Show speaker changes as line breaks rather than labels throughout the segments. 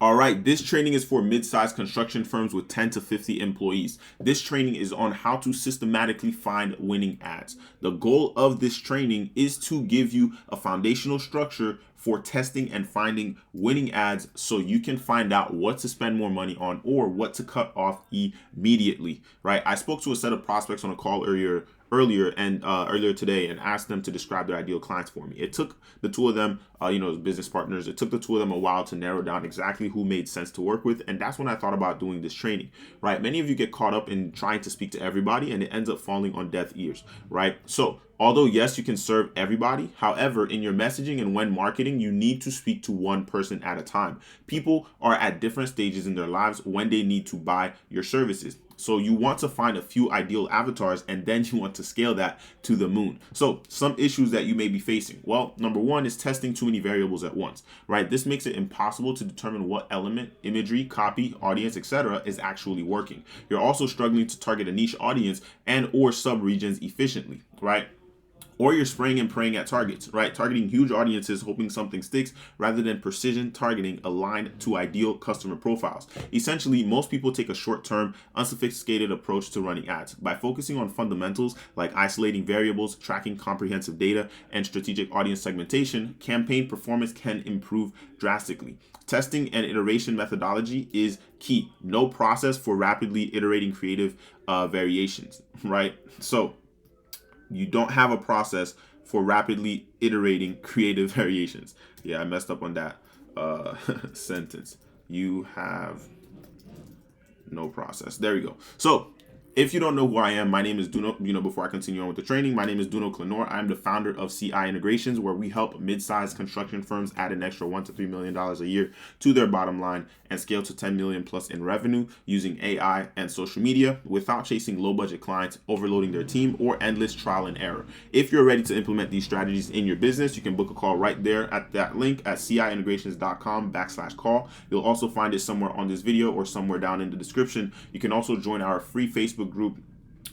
All right, this training is for mid-sized construction firms with 10 to 50 employees. This training is on how to systematically find winning ads. The goal of this training is to give you a foundational structure for testing and finding winning ads so you can find out what to spend more money on or what to cut off immediately, right? I spoke to a set of prospects on a call earlier today and asked them to describe their ideal clients for me. It took the two of them, business partners, it took the two of them a while to narrow down exactly who made sense to work with. And that's when I thought about doing this training, right? Many of you get caught up in trying to speak to everybody and it ends up falling on deaf ears, right? So although, yes, you can serve everybody. However, in your messaging and when marketing, you need to speak to one person at a time. People are at different stages in their lives when they need to buy your services. So you want to find a few ideal avatars and then you want to scale that to the moon. So some issues that you may be facing. Well, number one is testing too many variables at once, right? This makes it impossible to determine what element, imagery, copy, audience, etc. is actually working. You're also struggling to target a niche audience and or sub-regions efficiently, right? Or you're spraying and praying at targets, right? Targeting huge audiences, hoping something sticks, rather than precision targeting aligned to ideal customer profiles. Essentially, most people take a short-term, unsophisticated approach to running ads. By focusing on fundamentals like isolating variables, tracking comprehensive data, and strategic audience segmentation, campaign performance can improve drastically. Testing and iteration methodology is key. No process for rapidly iterating creative variations, right? So you don't have a process for rapidly iterating creative variations. Yeah, I messed up on that sentence. You have no process. There we go. So if you don't know who I am, my name is Duno. Before I continue on with the training, my name is Duno Clenor. I'm the founder of CI Integrations, where we help mid-sized construction firms add an extra $1 to $3 million a year to their bottom line and scale to 10 million plus in revenue using AI and social media without chasing low-budget clients, overloading their team, or endless trial and error. If you're ready to implement these strategies in your business, you can book a call right there at that link at ciintegrations.com/call. You'll also find it somewhere on this video or somewhere down in the description. You can also join our free Facebook group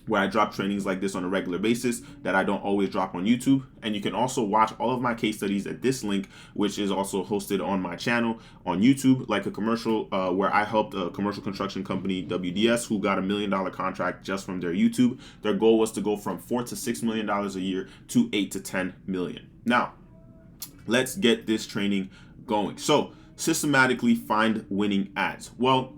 where I drop trainings like this on a regular basis that I don't always drop on YouTube. And you can also watch all of my case studies at this link, which is also hosted on my channel on YouTube, like a commercial where I helped a commercial construction company, WDS, who got $1 million contract just from their YouTube. Their goal was to go from $4 to $6 million a year to $8 to $10 million. Now, let's get this training going. So, systematically find winning ads. Well,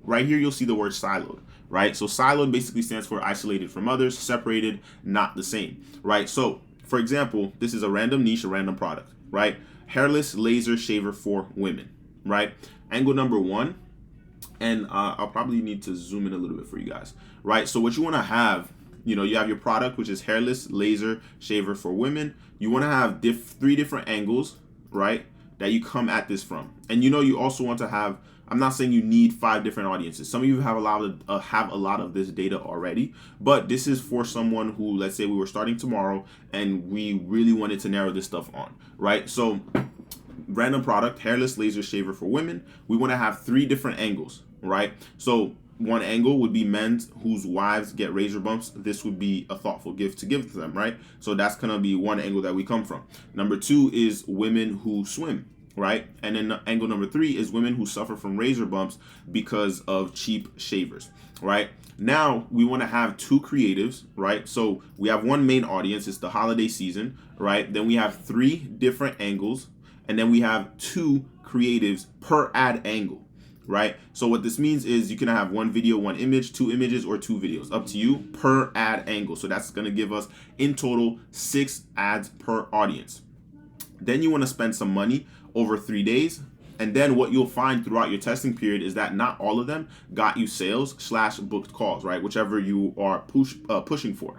right here you'll see the word siloed. Right? So siloed basically stands for isolated from others, separated, not the same, right? So for example, this is a random niche, a random product, right? Hairless laser shaver for women, right? Angle number one, and I'll probably need to zoom in a little bit for you guys, right? So what you want to have, you have your product, which is hairless laser shaver for women. You want to have three different angles, right? That you come at this from. And you also want to have, I'm not saying you need 5 different audiences. Some of you have a lot of this data already, but this is for someone who, let's say we were starting tomorrow and we really wanted to narrow this stuff on, right? So random product, hairless laser shaver for women. We want to have 3 different angles, right? So one angle would be men whose wives get razor bumps. This would be a thoughtful gift to give to them, right? So that's going to be one angle that we come from. Number 2 is women who swim, right? And then angle number 3 is women who suffer from razor bumps because of cheap shavers, right? Now we want to have 2 creatives, right? So we have one main audience, it's the holiday season, right? Then we have 3 different angles, and then we have 2 creatives per ad angle, right? So what this means is you can have 1 video, 1 image, 2 images, or 2 videos, up to you, per ad angle. So that's going to give us in total 6 ads per audience. Then you want to spend some money over 3 days. And then what you'll find throughout your testing period is that not all of them got you sales / booked calls, right? Whichever you are pushing for.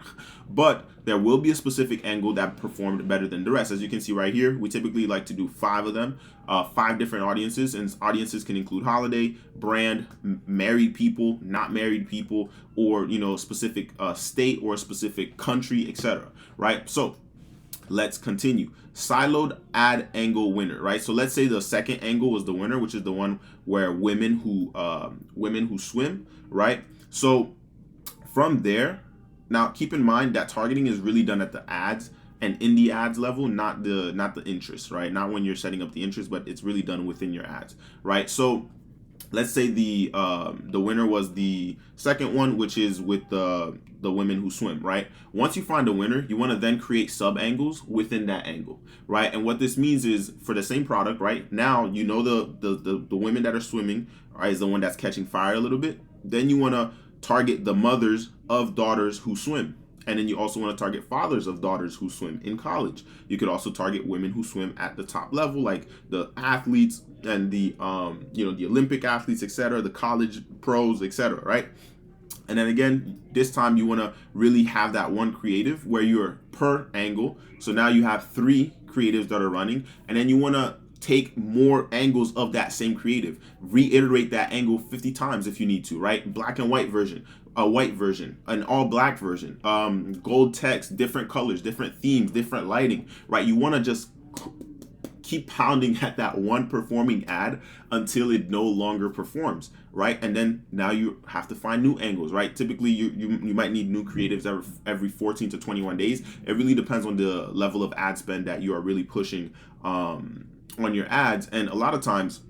But there will be a specific angle that performed better than the rest. As you can see right here, we typically like to do 5 of them, 5 different audiences. And audiences can include holiday, brand, married people, not married people, or, specific state or a specific country, etc. Right? So let's continue. Siloed ad angle winner, right? So let's say the second angle was the winner, which is the one where women who swim, right? So from there, now keep in mind that targeting is really done at the ads and in the ads level, not the interest, right? Not when you're setting up the interest, but it's really done within your ads, right? So let's say the winner was the second one, which is with the women who swim, right? Once you find a winner, you want to then create sub angles within that angle, right? And what this means is for the same product, right? Now you know the women that are swimming, right, is the one that's catching fire a little bit. Then you want to target the mothers of daughters who swim. And then you also want to target fathers of daughters who swim in college. You could also target women who swim at the top level, like the athletes and the the Olympic athletes, etc., the college pros, etc., right? And then again, this time you want to really have that one creative where you're per angle. So now you have 3 creatives that are running, and then you want to take more angles of that same creative. Reiterate that angle 50 times if you need to, right? Black and white version, a white version, an all black version, gold text, different colors, different themes, different lighting, right? You want to just keep pounding at that one performing ad until it no longer performs, right? And then now you have to find new angles, right? Typically you might need new creatives every 14 to 21 days. It really depends on the level of ad spend that you are really pushing on your ads. And a lot of times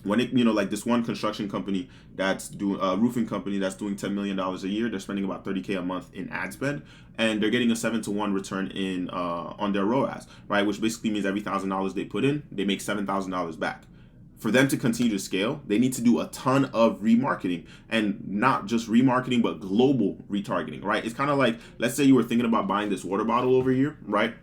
when it, like this one construction company that's doing a roofing company that's doing $10 million a year, they're spending about $30K a month in ad spend, and they're getting a 7-to-1 return in on their ROAS, right? Which basically means every $1,000 they put in, they make $7,000 back. For them to continue to scale, they need to do a ton of remarketing, and not just remarketing, but global retargeting, right? It's kind of like, let's say you were thinking about buying this water bottle over here, right?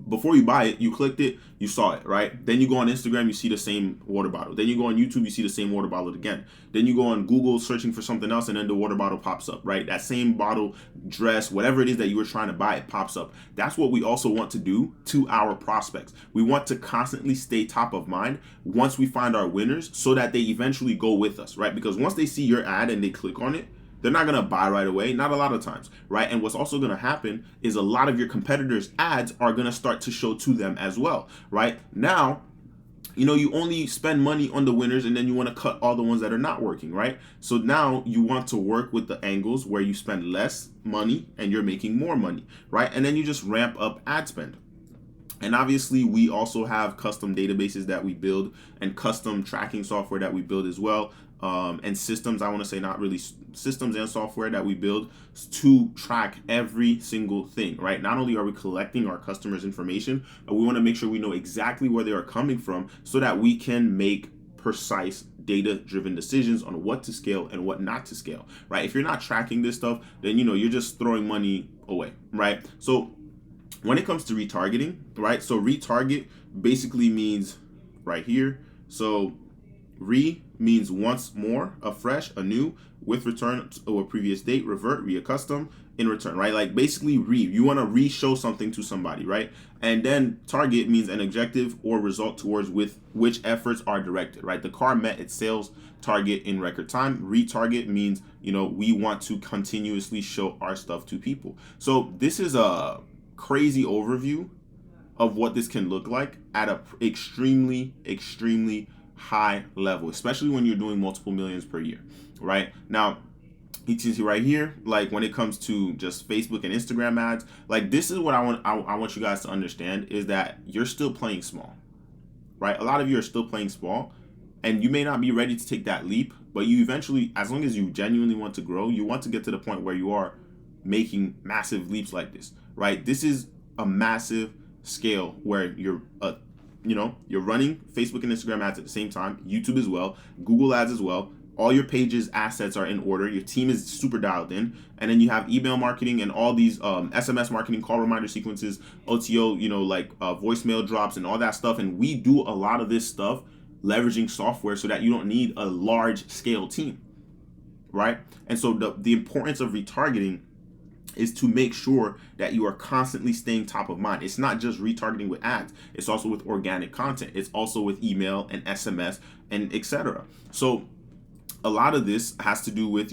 Before you buy it, you clicked it, you saw it, right? Then you go on Instagram, you see the same water bottle. Then you go on YouTube, you see the same water bottle again. Then you go on Google searching for something else, and then the water bottle pops up, right? That same bottle, dress, whatever it is that you were trying to buy, it pops up. That's what we also want to do to our prospects. We want to constantly stay top of mind once we find our winners, so that they eventually go with us, right? Because once they see your ad and they click on it, they're not going to buy right away, not a lot of times, right? And what's also going to happen is a lot of your competitors' ads are going to start to show to them as well, right? Now, you only spend money on the winners, and then you want to cut all the ones that are not working, right? So now you want to work with the angles where you spend less money and you're making more money, right? And then you just ramp up ad spend. And obviously, we also have custom databases that we build and custom tracking software that we build as well. And systems, I want to say not really systems and software that we build to track every single thing, right? Not only are we collecting our customers' information, but we want to make sure we know exactly where they are coming from so that we can make precise data-driven decisions on what to scale and what not to scale, right? If you're not tracking this stuff, then, you're just throwing money away, right? So when it comes to retargeting, right? So retarget basically means right here. So re means once more, afresh, anew, with return to a previous date, revert, reaccustom, in return, right? Like basically you want to re-show something to somebody, right? And then target means an objective or result towards with which efforts are directed, right? The car met its sales target in record time. Retarget means, we want to continuously show our stuff to people. So this is a crazy overview of what this can look like at a extremely high level, especially when you're doing multiple millions per year, right? Now, you can see right here, like when it comes to just Facebook and Instagram ads, like this is what I want you guys to understand is that you're still playing small, right? A lot of you are still playing small, and you may not be ready to take that leap, but you eventually, as long as you genuinely want to grow, you want to get to the point where you are making massive leaps like this, right? This is a massive scale where you're you're running Facebook and Instagram ads at the same time, YouTube as well, Google ads as well. All your pages assets are in order. Your team is super dialed in, and then you have email marketing and all these SMS marketing, call reminder sequences, OTO, voicemail drops and all that stuff. And we do a lot of this stuff leveraging software so that you don't need a large scale team, right? And so the importance of retargeting is to make sure that you are constantly staying top of mind. It's not just retargeting with ads. It's also with organic content. It's also with email and SMS and etc. So a lot of this has to do with,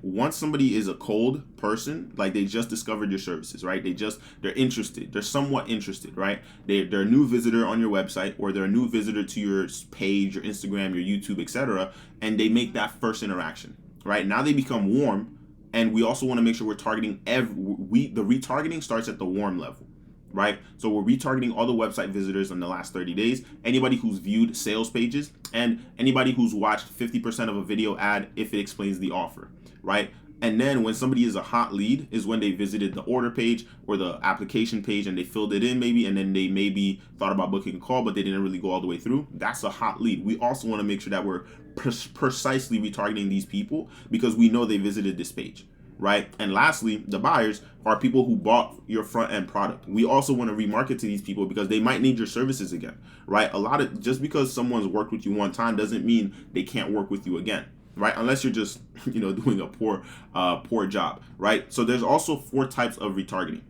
once somebody is a cold person, like they just discovered your services, right? They're interested. They're somewhat interested, right? They're a new visitor on your website, or they're a new visitor to your page, your Instagram, your YouTube, etc. And they make that first interaction, right? Now they become warm. And we also want to make sure we're targeting the retargeting starts at the warm level, right? So we're retargeting all the website visitors in the last 30 days, anybody who's viewed sales pages, and anybody who's watched 50% of a video ad if it explains the offer, right? And then when somebody is a hot lead is when they visited the order page or the application page and they filled it in maybe, and then they maybe thought about booking a call, but they didn't really go all the way through. That's a hot lead. We also want to make sure that we're precisely retargeting these people because we know they visited this page, right? And lastly, the buyers are people who bought your front end product. We also want to remarket to these people because they might need your services again, right? Just because someone's worked with you one time doesn't mean they can't work with you again, right? Unless you're just, doing a poor job, right? So there's also 4 types of retargeting.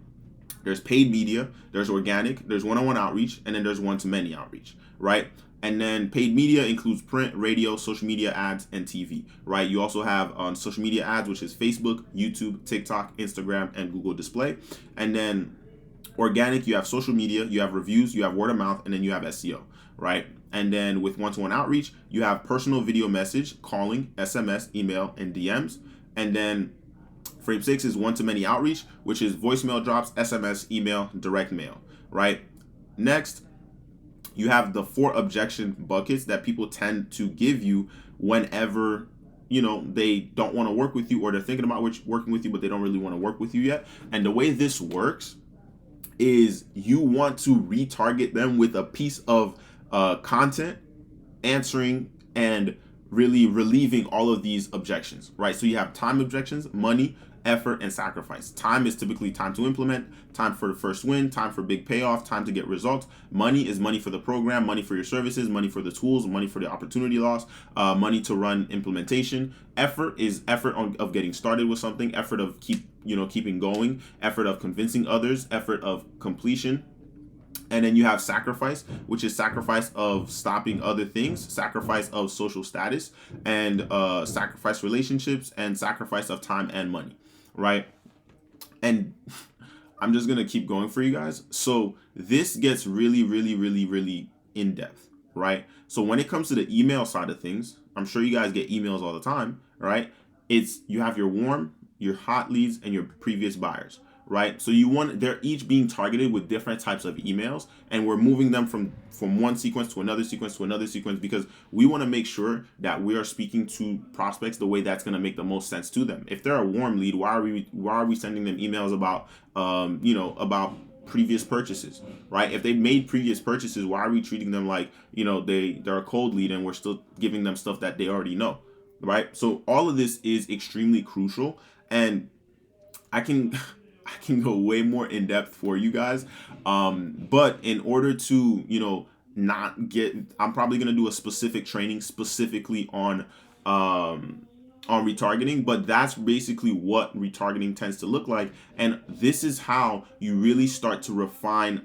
There's paid media, there's organic, there's one-on-one outreach, and then there's one-to-many outreach, right? And then paid media includes print, radio, social media ads, and TV, right? You also have social media ads, which is Facebook, YouTube, TikTok, Instagram, and Google Display. And then organic, you have social media, you have reviews, you have word of mouth, and then you have SEO, right? And then with one-to-one outreach, you have personal video message, calling, SMS, email, and DMs. And then frame 6 is one-to-many outreach, which is voicemail drops, SMS, email, direct mail, right? Next, you have the 4 objection buckets that people tend to give you whenever they don't want to work with you, or they're thinking about working with you, but they don't really want to work with you yet. And the way this works is you want to retarget them with a piece of content answering and really relieving all of these objections, right? So you have time objections, money, effort, and sacrifice. Time is typically time to implement, time for the first win, time for big payoff, time to get results. Money is money for the program, money for your services, money for the tools, money for the opportunity loss, money to run implementation. Effort is effort of getting started with something, effort of keeping going, effort of convincing others, effort of completion. And then you have sacrifice, which is sacrifice of stopping other things, sacrifice of social status, and sacrifice relationships, and sacrifice of time and money, right? And I'm just going to keep going for you guys. So this gets really, really, really, really in depth, right? So when it comes to the email side of things, I'm sure you guys get emails all the time, right? You have your warm, your hot leads, and your previous buyers, right? So they're each being targeted with different types of emails, and we're moving them from one sequence to another sequence to another sequence because we want to make sure that we are speaking to prospects the way that's going to make the most sense to them. If they're a warm lead, why are we sending them emails about about previous purchases, right? If they made previous purchases, why are we treating them like they're a cold lead and we're still giving them stuff that they already know, right? So all of this is extremely crucial, and I can go way more in depth for you guys. But in order to, I'm probably going to do a specific training specifically on retargeting, but that's basically what retargeting tends to look like. And this is how you really start to refine,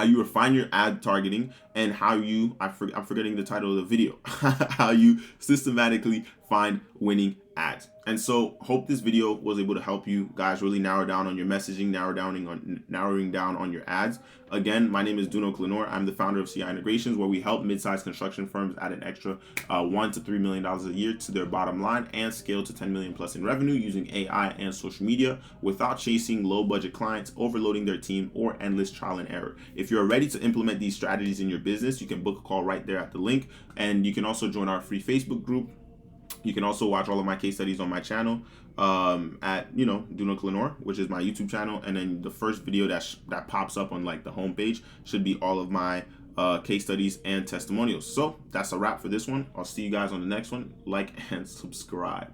your ad targeting, and I'm forgetting the title of the video, how you systematically find winning ads. And so hope this video was able to help you guys really narrow down on your messaging, narrowing down on your ads. Again, my name is Duno Clenor. I'm the founder of CI Integrations, where we help mid-sized construction firms add an extra $1 to $3 million a year to their bottom line and scale to 10 million plus in revenue using AI and social media without chasing low budget clients, overloading their team, or endless trial and error. If you're ready to implement these strategies in your business, you can book a call right there at the link. And you can also join our free Facebook group. You can also watch all of my case studies on my channel at Duno Clenor, which is my YouTube channel. And then the first video that pops up on the homepage should be all of my case studies and testimonials. So that's a wrap for this one. I'll see you guys on the next one. Like and subscribe.